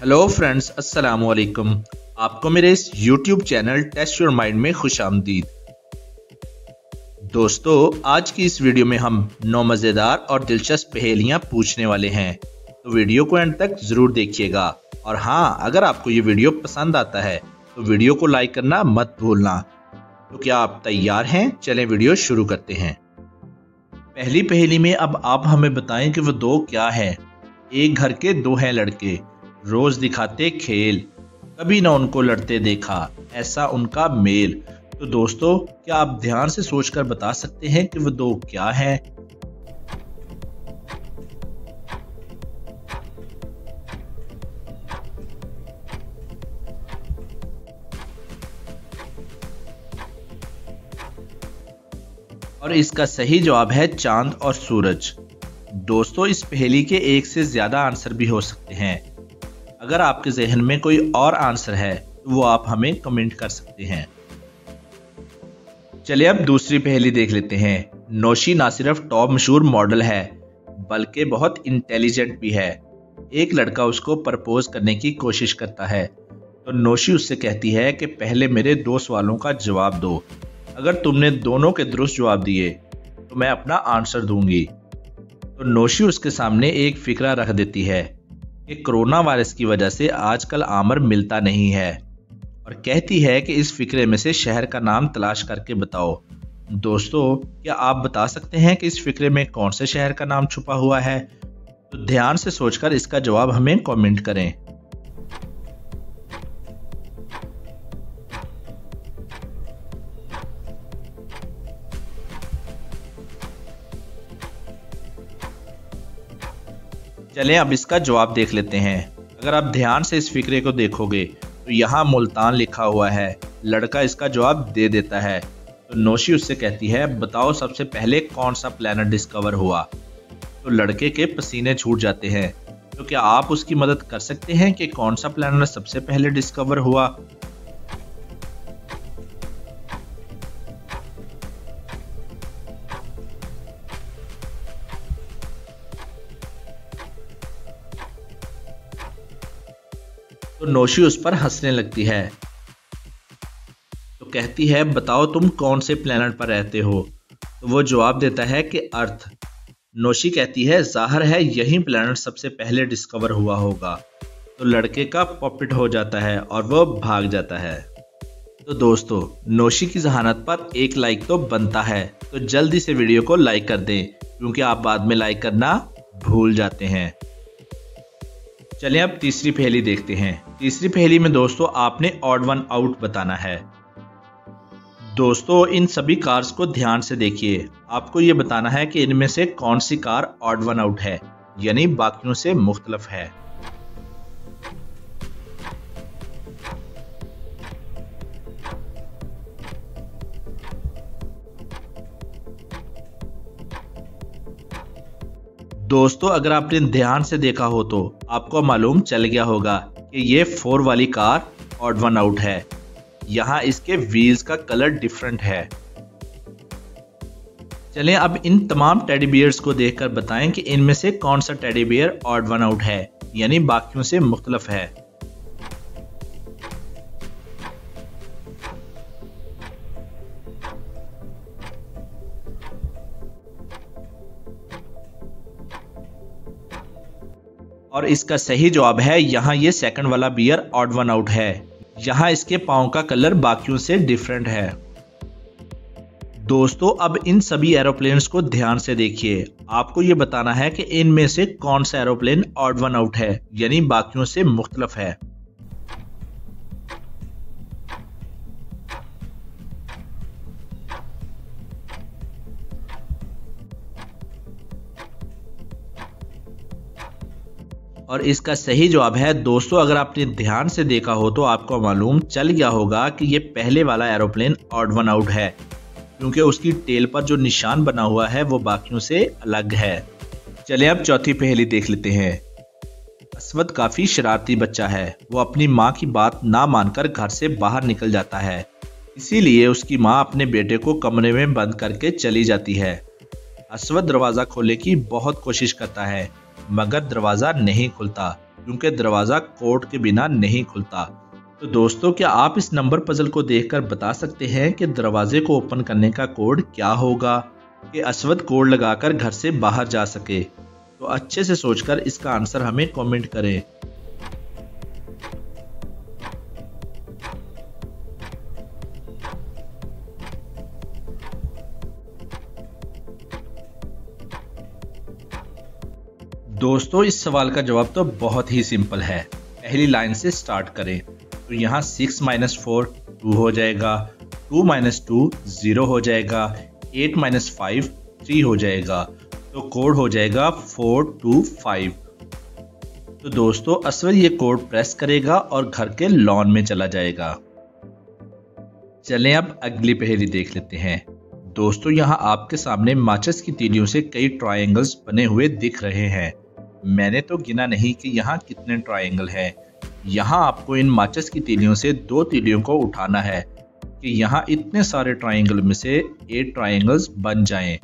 Hello friends, अस्सलाम वालेकुम। आपको मेरे इस YouTube channel test your mind में खुशामदीद। दोस्तों, आज की इस वीडियो में हम 9 मज़ेदार और दिलचस्प पहेलियां पूछने वाले हैं, तो वीडियो को एंड तक ज़रूर देखिएगा। और हाँ, अगर आपको ये वीडियो पसंद आता है तो वीडियो को लाइक करना मत भूलना। तो क्या आप तैयार हैं? चलें वीडियो शुरू करते हैं। पहली पहेली में अब आप हमें बताएं कि वो दो क्या हैं। एक घर के दो हैं लड़के, रोज दिखाते खेल, कभी ना उनको लड़ते देखा, ऐसा उनका मेल। तो दोस्तों, क्या आप ध्यान से सोचकर बता सकते हैं कि वो दो क्या हैं? और इसका सही जवाब है चांद और सूरज। दोस्तों, इस पहेली के एक से ज्यादा आंसर भी हो सकते हैं। अगर आपके जहन में कोई और आंसर है तो वो आप हमें कमेंट कर सकते हैं। चलिए अब दूसरी पहेली देख लेते हैं। नौशी ना सिर्फ टॉप मशहूर मॉडल है बल्कि बहुत इंटेलिजेंट भी है। एक लड़का उसको प्रपोज करने की कोशिश करता है तो नौशी उससे कहती है कि पहले मेरे 2 सवालों का जवाब दो। अगर तुमने दोनों के दुरुस्त जवाब दिए तो मैं अपना आंसर दूंगी। तो नौशी उसके सामने एक फिक्रा रख देती है कि कोरोना वायरस की वजह से आजकल आमर मिलता नहीं है, और कहती है कि इस फिक्रे में से शहर का नाम तलाश करके बताओ। दोस्तों, क्या आप बता सकते हैं कि इस फिक्रे में कौन से शहर का नाम छुपा हुआ है? तो ध्यान से सोचकर इसका जवाब हमें कमेंट करें। चलें अब इसका जवाब देख लेते हैं। अगर आप ध्यान से इस फिक्रे को देखोगे तो यहाँ मुल्तान लिखा हुआ है। लड़का इसका जवाब दे देता है तो नौशी उससे कहती है बताओ सबसे पहले कौन सा प्लैनेट डिस्कवर हुआ। तो लड़के के पसीने छूट जाते हैं। तो क्या आप उसकी मदद कर सकते हैं कि कौन सा प्लैनेट सबसे पहले डिस्कवर हुआ? तो नौशी उस पर हंसने लगती है तो कहती है बताओ तुम कौन से प्लेनेट पर रहते हो। तो वो जवाब देता है कि अर्थ। नौशी कहती है जाहिर है यही प्लेनेट सबसे पहले डिस्कवर हुआ होगा। तो लड़के का पॉपिट हो जाता है और वो भाग जाता है। तो दोस्तों, नौशी की जहानत पर एक लाइक तो बनता है, तो जल्दी से वीडियो को लाइक कर दें क्योंकि आप बाद में लाइक करना भूल जाते हैं। चलिए अब तीसरी पहेली देखते हैं। तीसरी पहेली में दोस्तों आपने ऑड वन आउट बताना है। दोस्तों, इन सभी कार्स को ध्यान से देखिए। आपको ये बताना है कि इनमें से कौन सी कार ऑड वन आउट है, यानी बाकियों से मुख्तलिफ है। दोस्तों, अगर आपने ध्यान से देखा हो तो आपको मालूम चल गया होगा कि ये 4 वाली कार ऑड वन आउट है। यहाँ इसके व्हील्स का कलर डिफरेंट है। चलें अब इन तमाम टेडी बियर्स को देखकर बताएं कि इनमें से कौन सा teddy bear odd one out है, यानी बाकियों से मुख्तलिफ है। और इसका सही जवाब है यहाँ ये सेकंड वाला बियर ऑड वन आउट है। यहाँ इसके पाँव का कलर बाकियों से डिफरेंट है। दोस्तों, अब इन सभी एरोप्लेन्स को ध्यान से देखिए। आपको ये बताना है कि इनमें से कौन सा एरोप्लेन ऑड वन आउट है, यानी बाकियों से मुख्तलिफ है। और इसका सही जवाब है दोस्तों, अगर आपने ध्यान से देखा हो तो आपको मालूम चल गया होगा कि ये पहले वाला एरोप्लेन ऑड वन आउट है, क्योंकि उसकी टेल पर जो निशान बना हुआ है वो बाकियों से अलग है। चलिए अब चौथी पहेली देख लेते हैं। असवद काफी शरारती बच्चा है। वो अपनी माँ की बात ना मानकर घर से बाहर निकल जाता है। इसीलिए उसकी माँ अपने बेटे को कमरे में बंद करके चली जाती है। असवद दरवाजा खोलने की बहुत कोशिश करता है मगर दरवाजा नहीं खुलता। क्योंकि दरवाज़ा कोड के बिना नहीं खुलता। तो दोस्तों, क्या आप इस नंबर पजल को देखकर बता सकते हैं कि दरवाजे को ओपन करने का कोड क्या होगा कि असवद कोड लगाकर घर से बाहर जा सके? तो अच्छे से सोचकर इसका आंसर हमें कमेंट करें। दोस्तों, इस सवाल का जवाब तो बहुत ही सिंपल है। पहली लाइन से स्टार्ट करें तो यहाँ 6 - 4 2 हो जाएगा, 2 - 2 0 हो जाएगा, 8 - 5 3 हो जाएगा। तो कोड हो जाएगा 425। तो दोस्तों, असवद ये कोड प्रेस करेगा और घर के लॉन में चला जाएगा। चलें अब अगली पहेली देख लेते हैं। दोस्तों, यहाँ आपके सामने माचिस की तीलियों से कई ट्रायंगल्स बने हुए दिख रहे हैं। मैंने तो गिना नहीं कि यहाँ कितने ट्रायंगल हैं। यहाँ आपको इन माचिस की तीलियों से 2 तीलियों को उठाना है कि यहाँ इतने सारे ट्रायंगल में से 8 ट्रायंगल्स बन जाएं।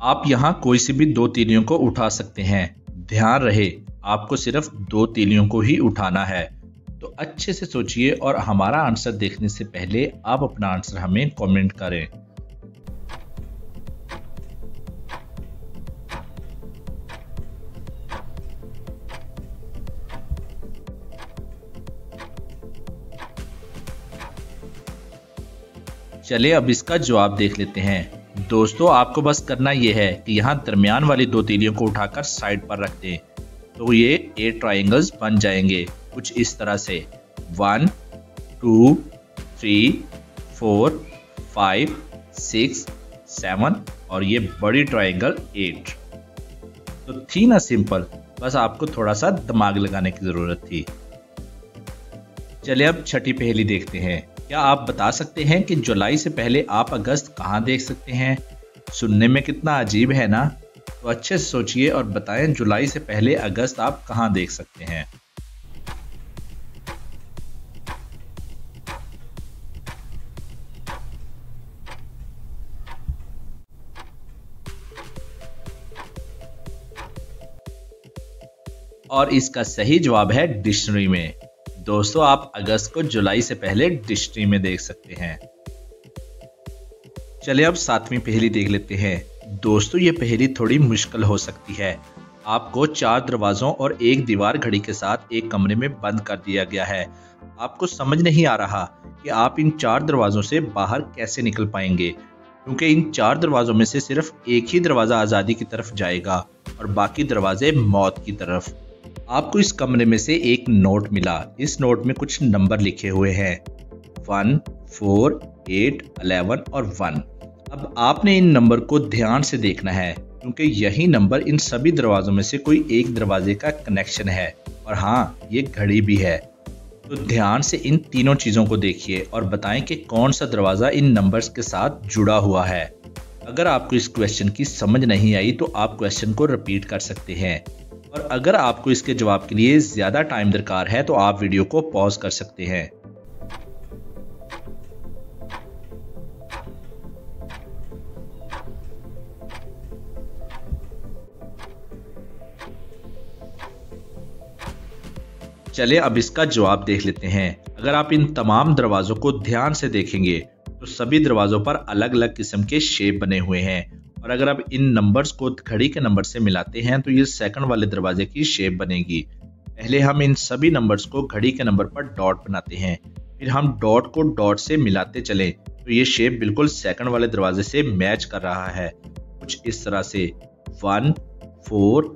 आप यहाँ कोई सी भी 2 तीलियों को उठा सकते हैं। ध्यान रहे, आपको सिर्फ 2 तीलियों को ही उठाना है। तो अच्छे से सोचिए और हमारा आंसर देखने से पहले आप अपना आंसर हमें कमेंट करें। चलिए अब इसका जवाब देख लेते हैं। दोस्तों, आपको बस करना यह है कि यहाँ दरमियान वाली 2 तीलियों को उठाकर साइड पर रख दें तो ये 8 ट्रायंगल्स बन जाएंगे कुछ इस तरह से 1 2 3 4 5 6 7 और ये बड़ी ट्रायंगल 8। तो थी ना सिंपल, बस आपको थोड़ा सा दिमाग लगाने की जरूरत थी। चलिए अब छठी पहेली देखते हैं। क्या आप बता सकते हैं कि जुलाई से पहले आप अगस्त कहाँ देख सकते हैं? सुनने में कितना अजीब है ना? तो अच्छे से सोचिए और बताएं जुलाई से पहले अगस्त आप कहाँ देख सकते हैं। और इसका सही जवाब है डिक्शनरी में। दोस्तों, आप अगस्त को जुलाई से पहले डिक्शनरी में देख सकते हैं। चलिए अब 7वीं पहेली देख लेते हैं। दोस्तों, ये पहेली थोड़ी मुश्किल हो सकती है। आपको 4 दरवाजों और एक दीवार घड़ी के साथ एक कमरे में बंद कर दिया गया है। आपको समझ नहीं आ रहा कि आप इन 4 दरवाजों से बाहर कैसे निकल पाएंगे, क्योंकि इन 4 दरवाजों में से सिर्फ एक ही दरवाजा आज़ादी की तरफ जाएगा और बाकी दरवाजे मौत की तरफ। आपको इस कमरे में से एक नोट मिला। इस नोट में कुछ नंबर लिखे हुए हैं 1 4 8 11 और 1। अब आपने इन नंबर को ध्यान से देखना है, क्योंकि यही नंबर इन सभी दरवाजों में से कोई एक दरवाजे का कनेक्शन है और हाँ, ये घड़ी भी है। तो ध्यान से इन तीनों चीज़ों को देखिए और बताएं कि कौन सा दरवाज़ा इन नंबर्स के साथ जुड़ा हुआ है। अगर आपको इस क्वेश्चन की समझ नहीं आई तो आप क्वेश्चन को रिपीट कर सकते हैं, और अगर आपको इसके जवाब के लिए ज़्यादा टाइम दरकार है तो आप वीडियो को पॉज कर सकते हैं। चलिए अब इसका जवाब देख लेते हैं। अगर आप इन तमाम दरवाजों को ध्यान से देखेंगे तो सभी दरवाजों पर अलग अलग किस्म के शेप बने हुए हैं, और अगर आप इन नंबर्स को घड़ी के नंबर से मिलाते हैं तो ये सेकंड वाले दरवाजे की शेप बनेगी। पहले हम इन सभी नंबर्स को घड़ी के नंबर पर डॉट बनाते हैं, फिर हम डॉट को डॉट से मिलाते चलें तो ये शेप बिल्कुल सेकंड वाले दरवाजे से मैच कर रहा है कुछ इस तरह से 1 4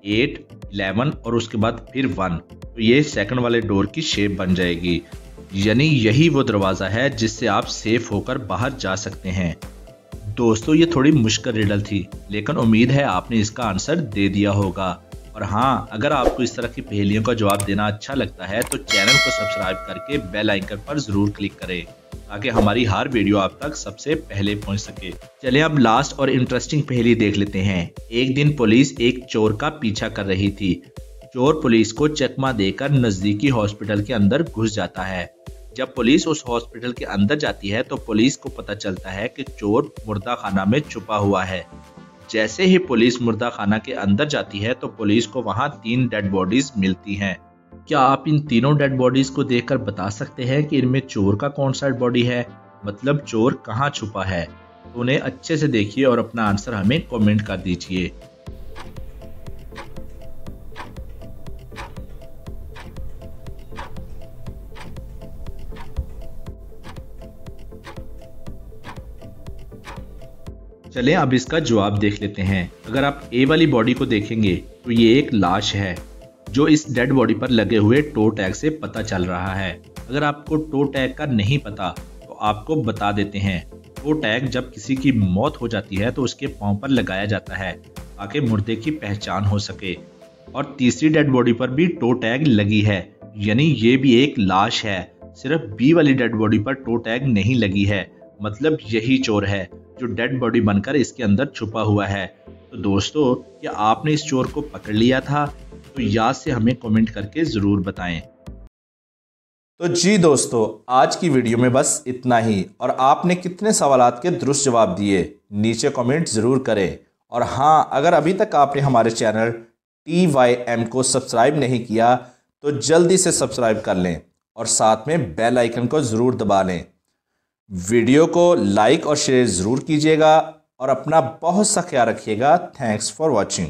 8 11 और उसके बाद फिर 1। तो ये सेकंड वाले डोर की शेप बन जाएगी, यानी यही वो दरवाज़ा है जिससे आप सेफ होकर बाहर जा सकते हैं। दोस्तों, ये थोड़ी मुश्किल रिडल थी, लेकिन उम्मीद है आपने इसका आंसर दे दिया होगा। और हाँ, अगर आपको इस तरह की पहेलियों का जवाब देना अच्छा लगता है तो चैनल को सब्सक्राइब करके बेल आइकन पर जरूर क्लिक करें, ताकि हमारी हर वीडियो आप तक सबसे पहले पहुंच सके। चलिए अब लास्ट और इंटरेस्टिंग पहेली देख लेते हैं। एक दिन पुलिस एक चोर का पीछा कर रही थी। चोर पुलिस को चकमा देकर नजदीकी हॉस्पिटल के अंदर घुस जाता है। जब पुलिस उस हॉस्पिटल के अंदर जाती है तो पुलिस को पता चलता है कि चोर मुर्दा खाना में छुपा हुआ है। जैसे ही पुलिस मुर्दा खाना के अंदर जाती है तो पुलिस को वहां 3 डेड बॉडीज मिलती हैं। क्या आप इन तीनों डेड बॉडीज को देखकर बता सकते हैं कि इनमें चोर का कौन सा बॉडी है, मतलब चोर कहाँ छुपा है? तो उन्हें अच्छे से देखिए और अपना आंसर हमें कमेंट कर दीजिए। चलें अब इसका जवाब देख लेते हैं। अगर आप ए वाली बॉडी को देखेंगे तो ये एक लाश है, जो इस डेड बॉडी पर लगे हुए टो टैग से पता चल रहा है। अगर आपको टो टैग का नहीं पता तो आपको बता देते हैं। टो टैग जब किसी की मौत हो जाती है तो उसके पांव पर लगाया जाता है ताकि मुर्दे की पहचान हो सके। और तीसरी डेड बॉडी पर भी टो टैग लगी है, यानी ये भी एक लाश है। सिर्फ बी वाली डेड बॉडी पर टो टैग नहीं लगी है, मतलब यही चोर है जो डेड बॉडी बनकर इसके अंदर छुपा हुआ है। तो दोस्तों, क्या आपने इस चोर को पकड़ लिया था? तो याद से हमें कमेंट करके ज़रूर बताएं। तो जी दोस्तों, आज की वीडियो में बस इतना ही। और आपने कितने सवालात के दुरुस्त जवाब दिए, नीचे कमेंट ज़रूर करें। और हाँ, अगर अभी तक आपने हमारे चैनल TYM को सब्सक्राइब नहीं किया तो जल्दी से सब्सक्राइब कर लें और साथ में बेल आइकन को ज़रूर दबा लें। वीडियो को लाइक और शेयर ज़रूर कीजिएगा और अपना बहुत सा ख्याल रखिएगा। Thanks for watching.